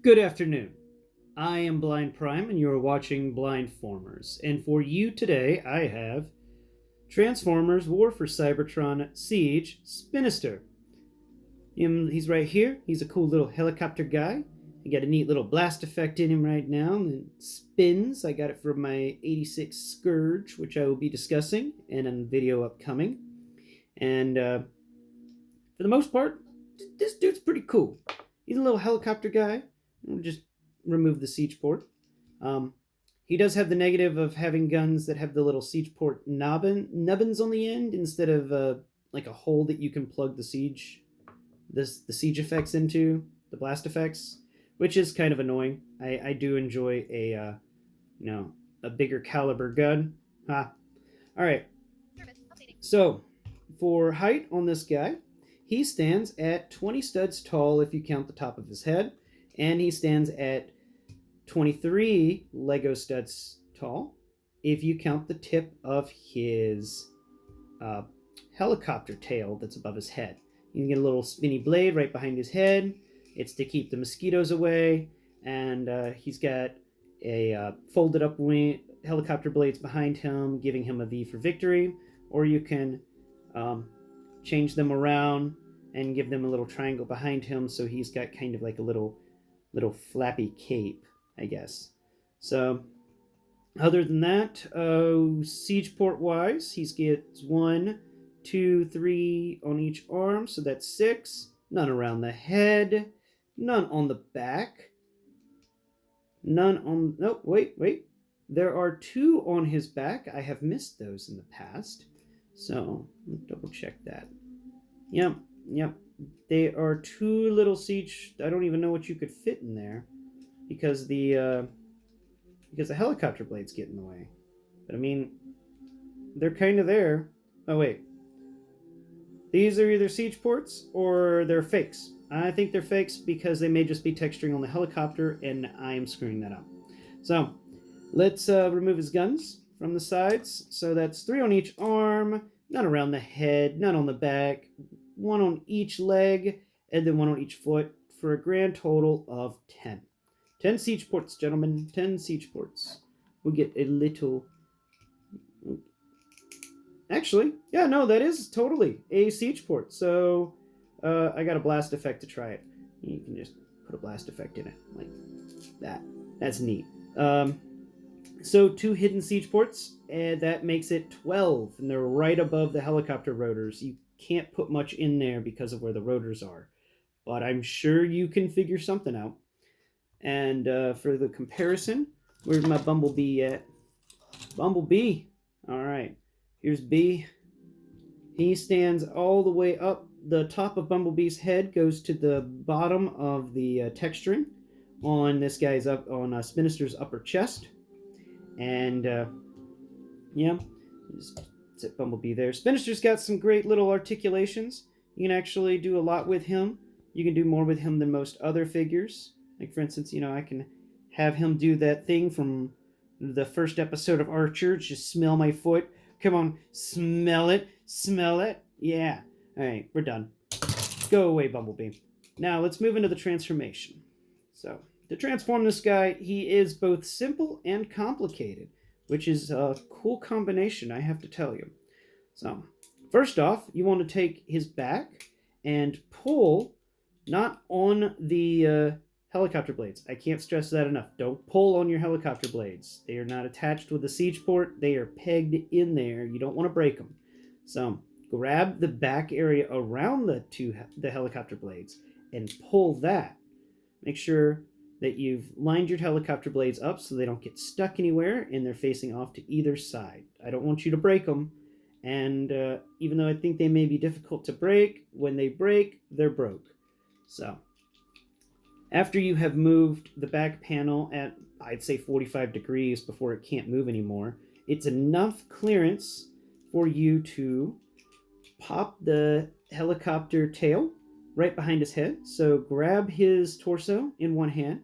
Good afternoon. I am Blind Prime, and you are watching Blindformers. And for you today, I have Transformers War for Cybertron Seige Spinnister. He's right here. He's a cool little helicopter guy. He got a neat little blast effect in him right now, and it spins. I got it from my 86 Scourge, which I will be discussing in a video upcoming. And for the most part, this dude's pretty cool. He's a little helicopter guy. We'll just remove the siege port. He does have the negative of having guns that have the little siege port nubbins on the end instead of like a hole that you can plug the siege effects into, the blast effects, which is kind of annoying. I do enjoy a bigger caliber gun. All right. So for height on this guy, he stands at 20 studs tall if you count the top of his head, and he stands at 23 Lego studs tall if you count the tip of his helicopter tail that's above his head. You can get a little spinny blade right behind his head. It's to keep the mosquitoes away, and he's got a folded up wing, helicopter blades behind him, giving him a V for victory, or you can change them around and give them a little triangle behind him, so he's got kind of like a little flappy cape, I guess. So other than that, siege port wise, he gets 1, 2, 3 on each arm, so that's 6. None around the head, none on the back, none on... No, wait. There are 2 on his back. I have missed those in the past, so double check that. Yep. They are 2 little siege. I don't even know what you could fit in there because the helicopter blades get in the way. But I mean, they're kind of there. Oh wait, these are either siege ports or they're fakes. I think they're fakes because they may just be texturing on the helicopter, and I am screwing that up. So let's remove his guns from the sides. So that's 3 on each arm, none around the head, none on the back, 1 on each leg, and then 1 on each foot, for a grand total of 10. 10 siege ports, gentlemen. 10 siege ports. We'll get a little... Actually, yeah, no, that is totally a siege port. So, I got a blast effect to try it. You can just put a blast effect in it, like that. That's neat. So 2 hidden siege ports, and that makes it 12, and they're right above the helicopter rotors. You can't put much in there because of where the rotors are, but I'm sure you can figure something out. And for the comparison, where's my Bumblebee at? Bumblebee. All right, here's B. He stands all the way up. The top of Bumblebee's head goes to the bottom of the texturing on this guy's up on Spinnister's upper chest, and yeah. Sit Bumblebee there. Spinnister's got some great little articulations. You can actually do a lot with him. You can do more with him than most other figures. Like, for instance, I can have him do that thing from the first episode of Archer. Just smell my foot. Come on, smell it. Smell it. Yeah. All right, we're done. Go away, Bumblebee. Now, let's move into the transformation. So, to transform this guy, he is both simple and complicated, which is a cool combination, I have to tell you. So, first off, you want to take his back and pull, not on the helicopter blades. I can't stress that enough. Don't pull on your helicopter blades. They are not attached with the siege port. They are pegged in there. You don't want to break them. So, grab the back area around the helicopter blades and pull that. Make sure that you've lined your helicopter blades up so they don't get stuck anywhere and they're facing off to either side. I don't want you to break them, and even though I think they may be difficult to break, when they break, they're broke. So, after you have moved the back panel at, I'd say, 45 degrees before it can't move anymore, it's enough clearance for you to pop the helicopter tail right behind his head. So grab his torso in one hand,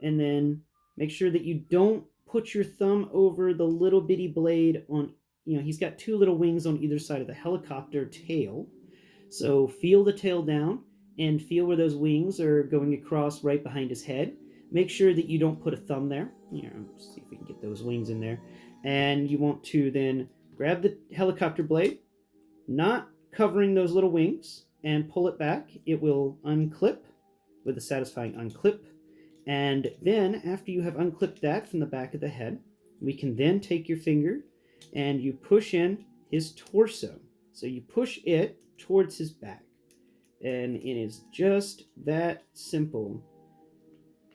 and then make sure that you don't put your thumb over the little bitty blade on, he's got 2 little wings on either side of the helicopter tail. So feel the tail down and feel where those wings are going across right behind his head. Make sure that you don't put a thumb there. See if we can get those wings in there. And you want to then grab the helicopter blade, not covering those little wings, and pull it back. It will unclip with a satisfying unclip. And then, after you have unclipped that from the back of the head, we can then take your finger and you push in his torso. So you push it towards his back. And it is just that simple.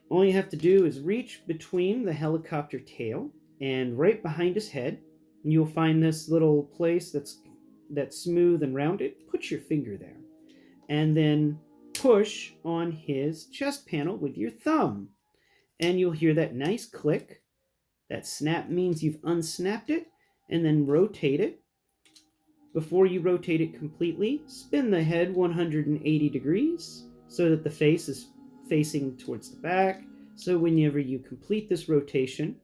All you have to do is reach between the helicopter tail and right behind his head. You'll find this little place that's smooth and rounded. Put your finger there. And then push on his chest panel with your thumb. And you'll hear that nice click. That snap means you've unsnapped it. And then rotate it. Before you rotate it completely, spin the head 180 degrees so that the face is facing towards the back. So whenever you complete this rotation,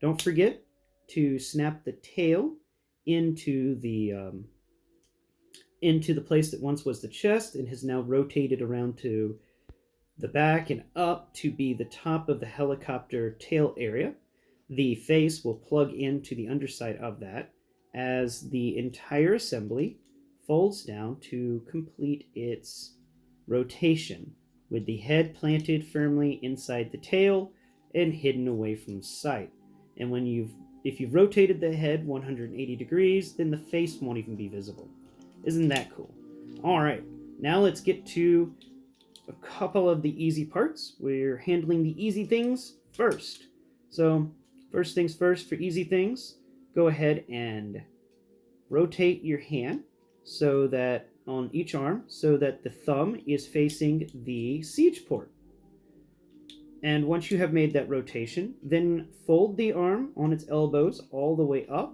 don't forget to snap the tail into the place that once was the chest and has now rotated around to the back and up to be the top of the helicopter tail area. The face will plug into the underside of that as the entire assembly folds down to complete its rotation, with the head planted firmly inside the tail and hidden away from sight. And if you've rotated the head 180 degrees, then the face won't even be visible. Isn't that cool? All right, now let's get to a couple of the easy parts. We're handling the easy things first. So first things first, for easy things, go ahead and rotate your hand so that on each arm so that the thumb is facing the siege port. And once you have made that rotation, then fold the arm on its elbows all the way up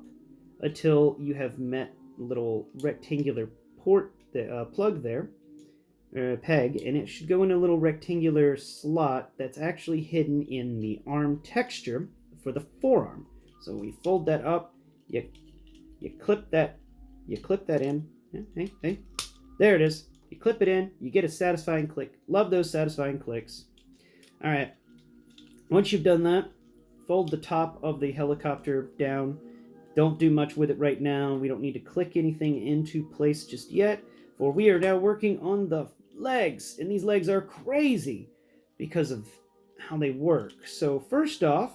until you have met a little rectangular port plug there, peg, and it should go in a little rectangular slot that's actually hidden in the arm texture for the forearm. So we fold that up, you clip that in. Hey. There it is. You clip it in, you get a satisfying click. Love those satisfying clicks. All right. Once you've done that, fold the top of the helicopter down. Don't do much with it right now. We don't need to click anything into place just yet, for we are now working on the legs, and these legs are crazy because of how they work. So first off,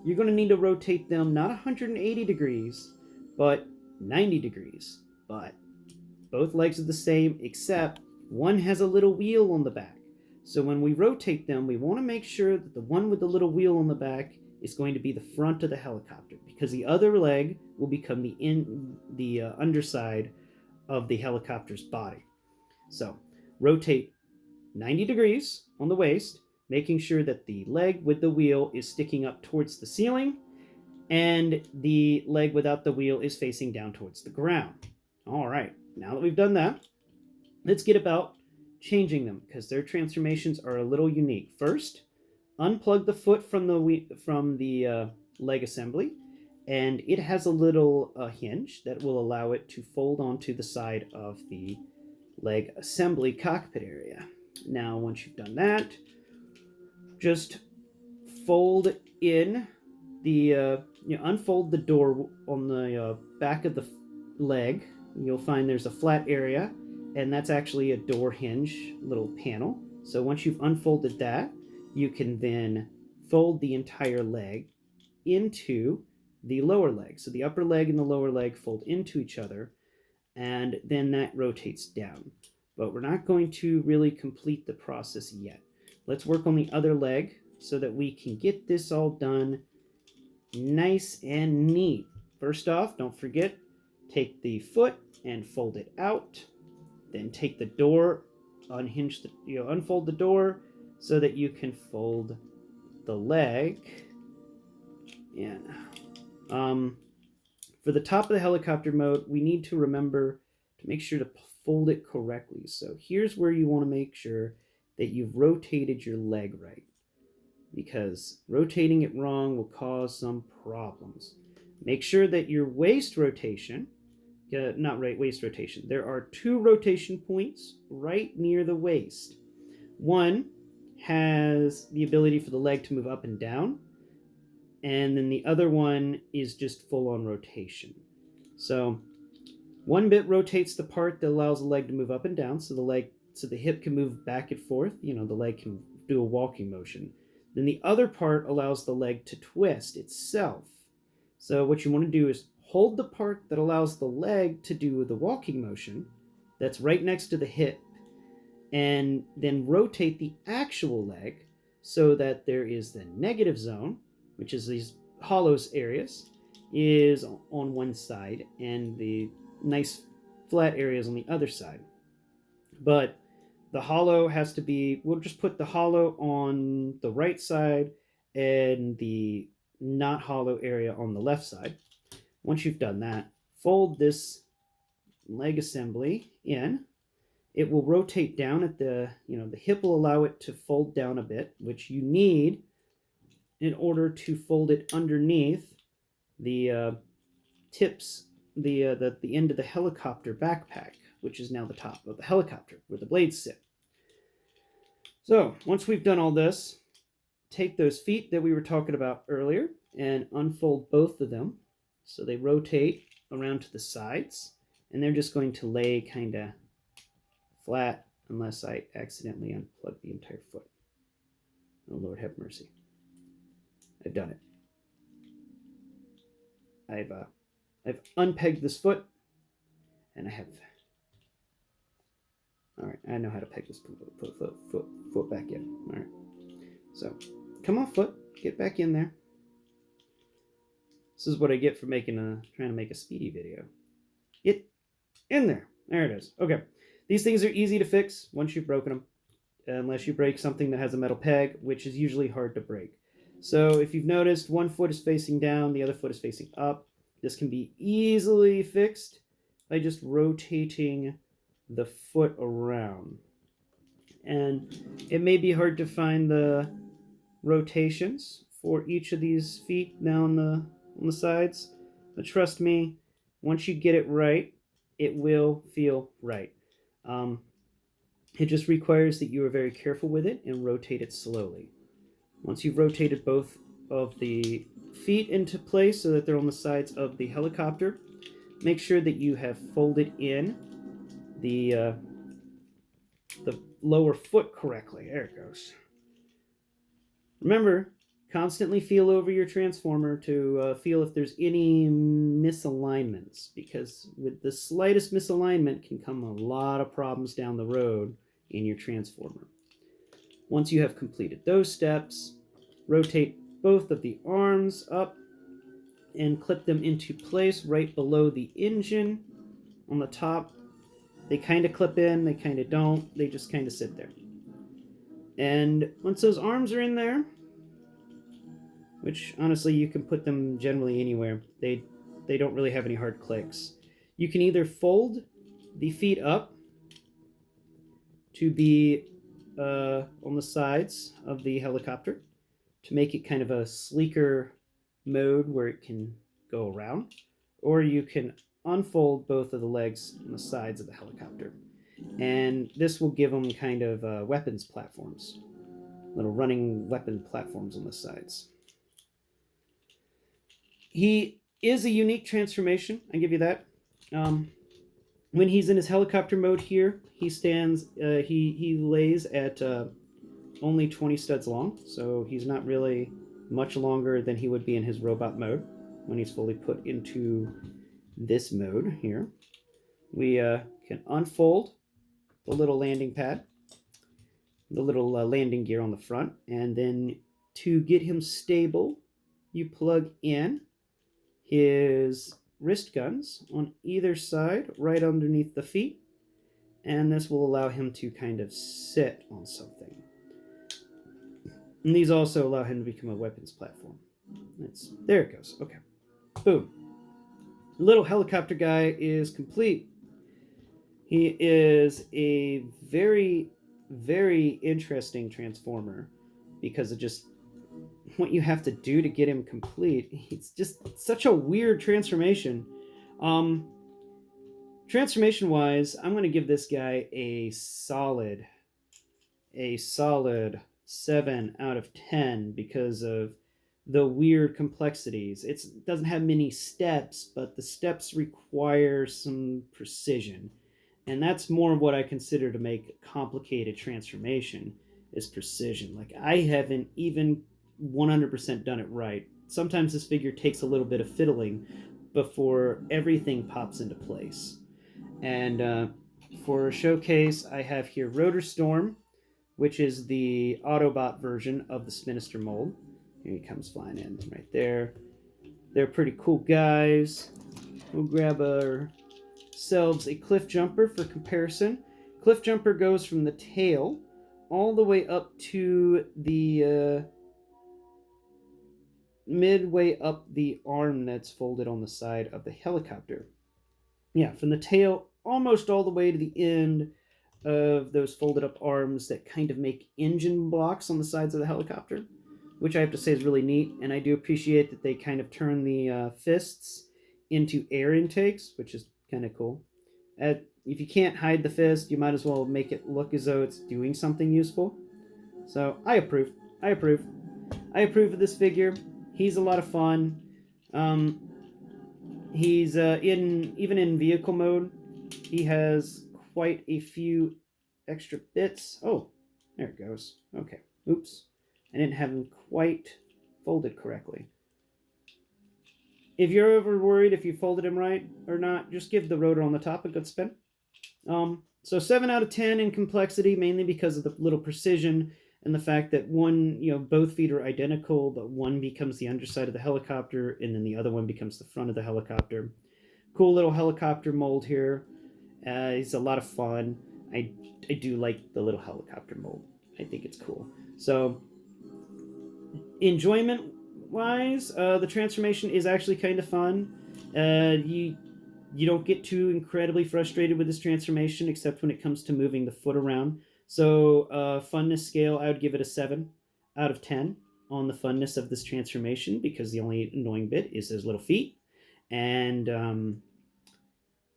you're going to need to rotate them not 180 degrees, but 90 degrees. But both legs are the same, except one has a little wheel on the back. So when we rotate them, we want to make sure that the one with the little wheel on the back is going to be the front of the helicopter, because the other leg will become the underside of the helicopter's body. So rotate 90 degrees on the waist, making sure that the leg with the wheel is sticking up towards the ceiling and the leg without the wheel is facing down towards the ground. All right, now that we've done that, let's get about changing them, because their transformations are a little unique. First, unplug the foot from the leg assembly, and it has a little hinge that will allow it to fold onto the side of the leg assembly cockpit area. Now, once you've done that, just fold in the unfold the door on the back of the leg. You'll find there's a flat area, and that's actually a door hinge little panel. So once you've unfolded that, you can then fold the entire leg into the lower leg. So the upper leg and the lower leg fold into each other, and then that rotates down. But we're not going to really complete the process yet. Let's work on the other leg so that we can get this all done nice and neat. First off, don't forget, take the foot and fold it out. Then take the door, unfold the door so that you can fold the leg. Yeah. For the top of the helicopter mode, we need to remember to make sure to fold it correctly. So here's where you want to make sure that you've rotated your leg right, because rotating it wrong will cause some problems. Make sure that your waist rotation, there are 2 rotation points right near the waist. One has the ability for the leg to move up and down, and then the other one is just full-on rotation. So one bit rotates the part that allows the leg to move up and down, so the hip can move back and forth. The leg can do a walking motion. Then the other part allows the leg to twist itself. So what you want to do is hold the part that allows the leg to do the walking motion that's right next to the hip, and then rotate the actual leg so that there is the negative zone, which is these hollows areas, is on one side, and the nice flat areas on the other side. But the hollow has to be, we'll just put the hollow on the right side and the not hollow area on the left side. Once you've done that, fold this leg assembly in. It will rotate down at the hip will allow it to fold down a bit, which you need in order to fold it underneath the tips, the end of the helicopter backpack, which is now the top of the helicopter where the blades sit. So once we've done all this, take those feet that we were talking about earlier and unfold both of them so they rotate around to the sides, and they're just going to lay kind of flat unless I accidentally unplug the entire foot. Oh, Lord have mercy. I've done it. I've unpegged this foot, and I have. All right, I know how to peg this foot back in. All right, so come on, foot, get back in there. This is what I get for trying to make a speedy video. Get in there. There it is. Okay, these things are easy to fix once you've broken them, unless you break something that has a metal peg, which is usually hard to break. So if you've noticed, one foot is facing down, the other foot is facing up. This can be easily fixed by just rotating the foot around. And it may be hard to find the rotations for each of these feet down on the sides, but trust me, once you get it right, it will feel right. It just requires that you are very careful with it and rotate it slowly. Once you've rotated both of the feet into place so that they're on the sides of the helicopter, make sure that you have folded in the lower foot correctly. There it goes. Remember, constantly feel over your transformer to feel if there's any misalignments, because with the slightest misalignment can come a lot of problems down the road in your transformer. Once you have completed those steps, rotate both of the arms up and clip them into place right below the engine on the top. They kind of clip in, they kind of don't, they just kind of sit there. And once those arms are in there, which honestly you can put them generally anywhere, they don't really have any hard clicks. You can either fold the feet up to be on the sides of the helicopter to make it kind of a sleeker mode where it can go around, or you can unfold both of the legs on the sides of the helicopter, and this will give them kind of weapons platforms, little running weapon platforms on the sides. He is a unique transformation, I give you that. When he's in his helicopter mode here, he stands, he lays at only 20 studs long, so he's not really much longer than he would be in his robot mode when he's fully put into this mode here. We can unfold the little landing pad, the little landing gear on the front, and then to get him stable, you plug in his wrist guns on either side, right underneath the feet, and this will allow him to kind of sit on something. And these also allow him to become a weapons platform. There it goes. Okay. Boom. The little helicopter guy is complete. He is a very, very interesting transformer because of just what you have to do to get him complete. It's just such a weird transformation. Transformation wise, I'm going to give this guy a solid a solid 7 out of 10 because of the weird complexities. It doesn't have many steps, but the steps require some precision. And that's more what I consider to make a complicated transformation is precision. Like, I haven't even 100% done it right. Sometimes this figure takes a little bit of fiddling before everything pops into place. And for a showcase, I have here Rotorstorm, which is the Autobot version of the Spinnister mold. Here he comes flying in right there. They're pretty cool guys. We'll grab ourselves a Cliff Jumper for comparison. Cliff Jumper goes from the tail all the way up to the midway up the arm that's folded on the side of the helicopter. Yeah, from the tail almost all the way to the end of those folded up arms that kind of make engine blocks on the sides of the helicopter, which I have to say is really neat. And I do appreciate that they kind of turn the fists into air intakes, which is kind of cool. If you can't hide the fist, you might as well make it look as though it's doing something useful. So I approve. I approve. I approve of this figure. He's a lot of fun. He's even in vehicle mode, he has quite a few extra bits. Oh, there it goes. Okay. Oops. I didn't have him quite folded correctly. If you're ever worried if you folded him right or not, just give the rotor on the top a good spin. So 7 out of 10 in complexity, mainly because of the little precision and the fact that both feet are identical, but one becomes the underside of the helicopter and then the other one becomes the front of the helicopter. Cool little helicopter mold here. It's a lot of fun. I do like the little helicopter mold. I think it's cool. So, enjoyment-wise, the transformation is actually kind of fun. You don't get too incredibly frustrated with this transformation, except when it comes to moving the foot around. So, funness scale, I would give it a 7 out of 10 on the funness of this transformation, because the only annoying bit is those little feet. And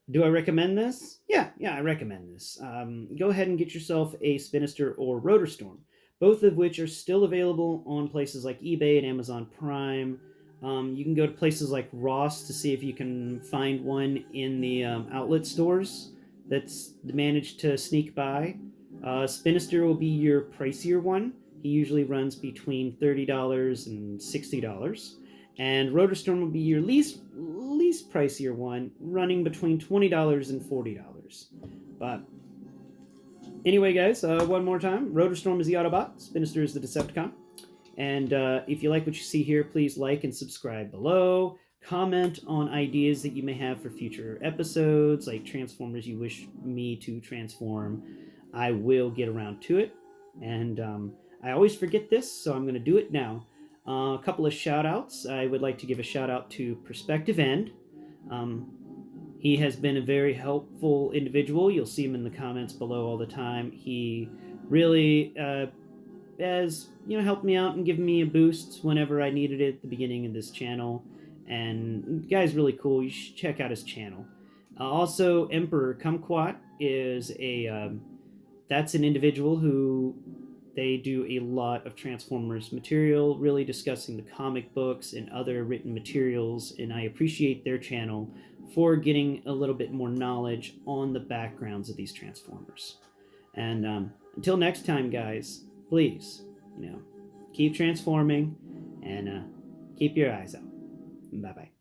do I recommend this? Yeah, I recommend this. Go ahead and get yourself a Spinnister or Rotorstorm, both of which are still available on places like eBay and Amazon Prime. You can go to places like Ross to see if you can find one in the outlet stores that's managed to sneak by. Spinnister will be your pricier one. He usually runs between $30 and $60. And Rotorstorm will be your least pricier one, running between $20 and $40. But anyway, guys, one more time. Rotorstorm is the Autobot. Spinnister is the Decepticon. And if you like what you see here, please like and subscribe below. Comment on ideas that you may have for future episodes, like Transformers you wish me to transform. I will get around to it. And I always forget this, so I'm going to do it now. A couple of shout-outs. I would like to give a shout-out to Perspective End. He has been a very helpful individual. You'll see him in the comments below all the time. He really has helped me out and given me a boost whenever I needed it at the beginning of this channel. And the guy's really cool. You should check out his channel. Also, Emperor Kumquat is that's an individual who they do a lot of Transformers material, really discussing the comic books and other written materials, and I appreciate their channel for getting a little bit more knowledge on the backgrounds of these Transformers. And until next time, guys, please, keep transforming and keep your eyes out. Bye-bye.